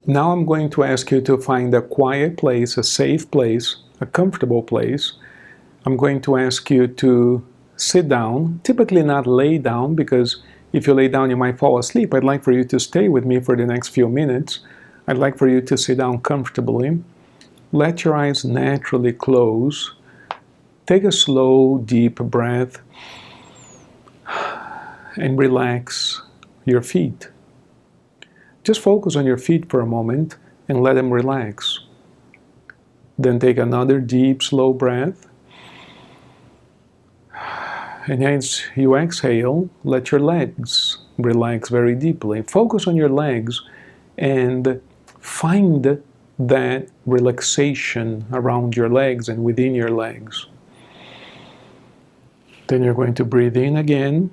Now I'm going to ask you to find a quiet place, a safe place, a comfortable place. I'm going to ask you to sit down, typically not lay down, because if you lay down you might fall asleep. I'd like for you to stay with me for the next few minutes. I'd like for you to sit down comfortably. Let your eyes naturally close. Take a slow, deep breath and relax your feet. Just focus on your feet for a moment and let them relax. Then take another deep, slow breath. And as you exhale, let your legs relax very deeply. Focus on your legs and find that relaxation around your legs and within your legs. Then you're going to breathe in again.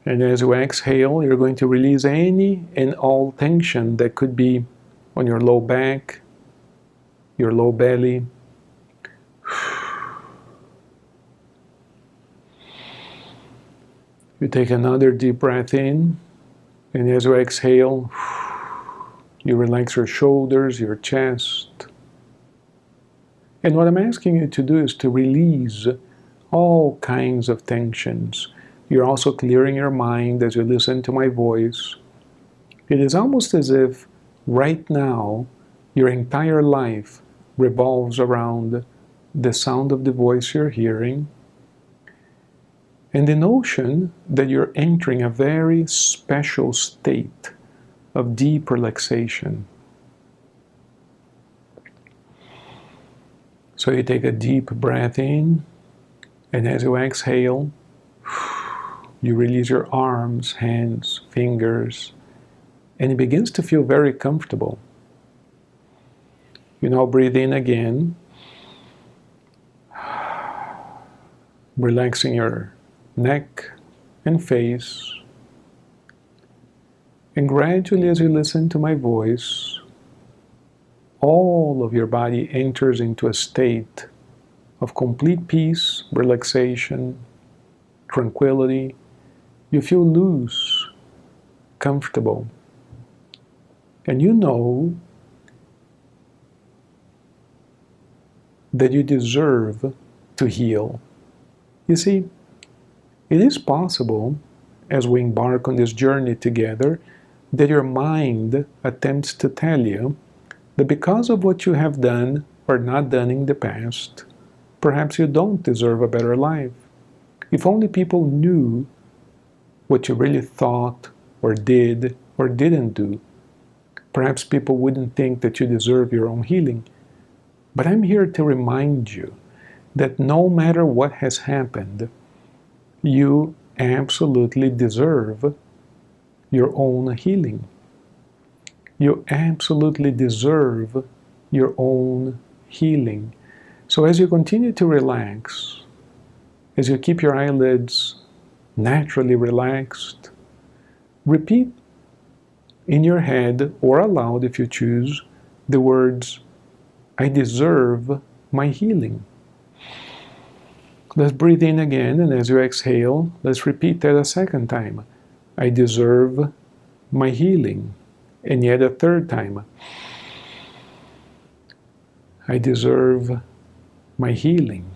And as you exhale, you're going to release any and all tension that could be on your low back, your low belly. You take another deep breath in, and as you exhale, you relax your shoulders, your chest. And what I'm asking you to do is to release all kinds of tensions. You're also clearing your mind as you listen to my voice. It is almost as if right now your entire life revolves around the sound of the voice you're hearing and the notion that you're entering a very special state of deep relaxation. So you take a deep breath in, and as you exhale, you release your arms, hands, fingers, and it begins to feel very comfortable. You now breathe in again, relaxing your neck and face. And gradually, as you listen to my voice, all of your body enters into a state of complete peace, relaxation, tranquility. You feel loose, comfortable, and you know that you deserve to heal. You see, it is possible, as we embark on this journey together, that your mind attempts to tell you that because of what you have done or not done in the past, perhaps you don't deserve a better life. If only people knew what you really thought or did or didn't do, perhaps people wouldn't think that you deserve your own healing. But I'm here to remind you that no matter what has happened, you absolutely deserve your own healing. You absolutely deserve your own healing. So as you continue to relax, as you keep your eyelids naturally relaxed, repeat in your head or aloud if you choose the words, I deserve my healing. Let's breathe in again, and as you exhale, let's repeat that a second time. I deserve my healing. And yet a third time. I deserve my healing.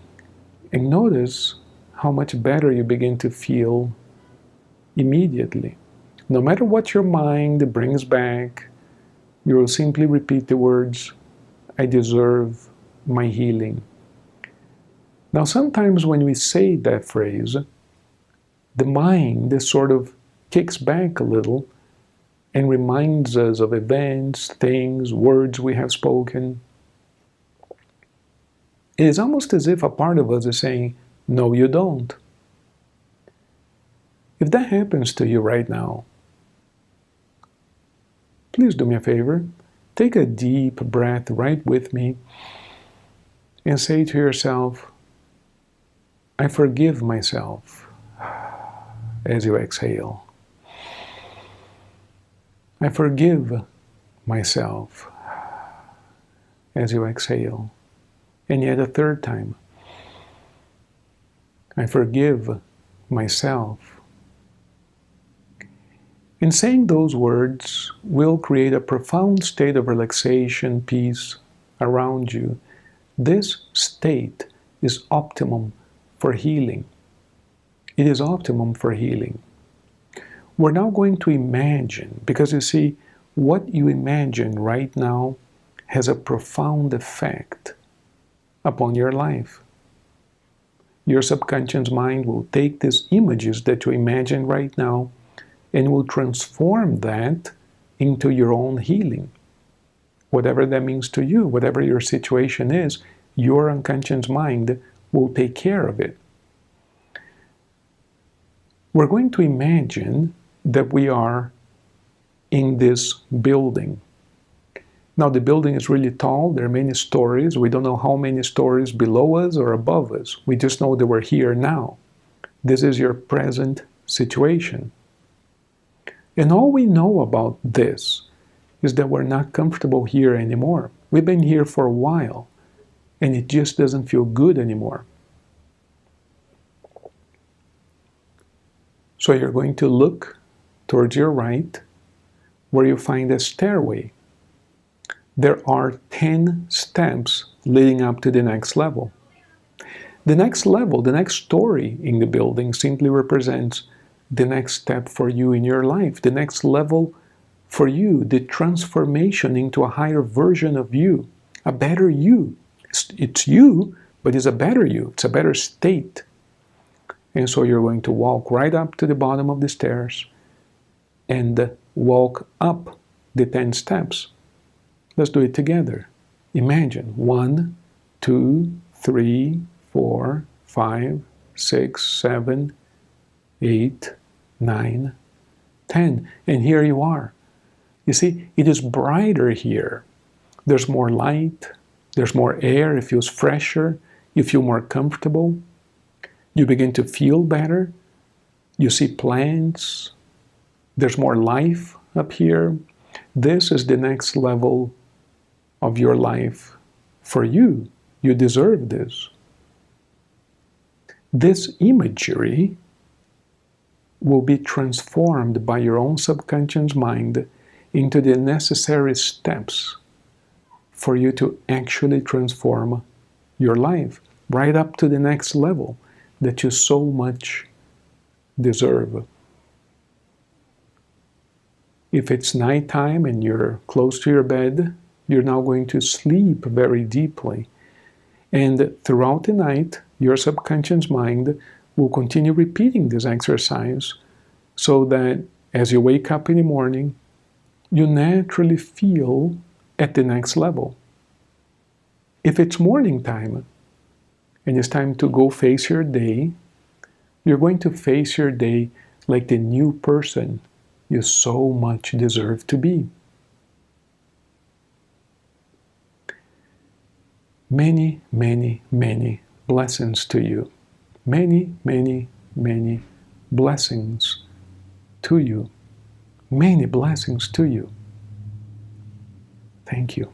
And notice how much better you begin to feel immediately. No matter what your mind brings back, you will simply repeat the words, I deserve my healing. Now sometimes when we say that phrase, the mind sort of kicks back a little and reminds us of events, things, words we have spoken. It is almost as if a part of us is saying, no, you don't. If that happens to you right now, please do me a favor. Take a deep breath right with me and say to yourself, I forgive myself as you exhale. I forgive myself as you exhale. And yet a third time. I forgive myself. And saying those words will create a profound state of relaxation, peace around you. This state is optimum for healing. It is optimum for healing. We're now going to imagine, because you see, what you imagine right now has a profound effect upon your life. Your subconscious mind will take these images that you imagine right now and will transform that into your own healing. Whatever that means to you, whatever your situation is, your unconscious mind will take care of it. We're going to imagine that we are in this building. Now, the building is really tall. There are many stories. We don't know how many stories below us or above us. We just know that we're here now. This is your present situation. And all we know about this is that we're not comfortable here anymore. We've been here for a while, and it just doesn't feel good anymore. So you're going to look towards your right, where you find a stairway. There are 10 steps leading up to the next level. The next level, the next story in the building simply represents the next step for you in your life, the next level for you, the transformation into a higher version of you, a better you. It's you, but it's a better you. It's a better state. And so you're going to walk right up to the bottom of the stairs and walk up the 10 steps. Let's do it together. Imagine 1, 2, 3, 4, 5, 6, 7, 8, 9, 10. And here you are. You see, it is brighter here. There's more light. There's more air. It feels fresher. You feel more comfortable. You begin to feel better. You see plants. There's more life up here. This is the next level of your life for you. You deserve this. This imagery will be transformed by your own subconscious mind into the necessary steps for you to actually transform your life right up to the next level that you so much deserve. If it's nighttime and you're close to your bed, you're now going to sleep very deeply. And throughout the night, your subconscious mind will continue repeating this exercise so that as you wake up in the morning, you naturally feel at the next level. If it's morning time and it's time to go face your day, you're going to face your day like the new person you so much deserve to be. Many, many, many blessings to you. Many, many, many blessings to you. Many blessings to you. Thank you.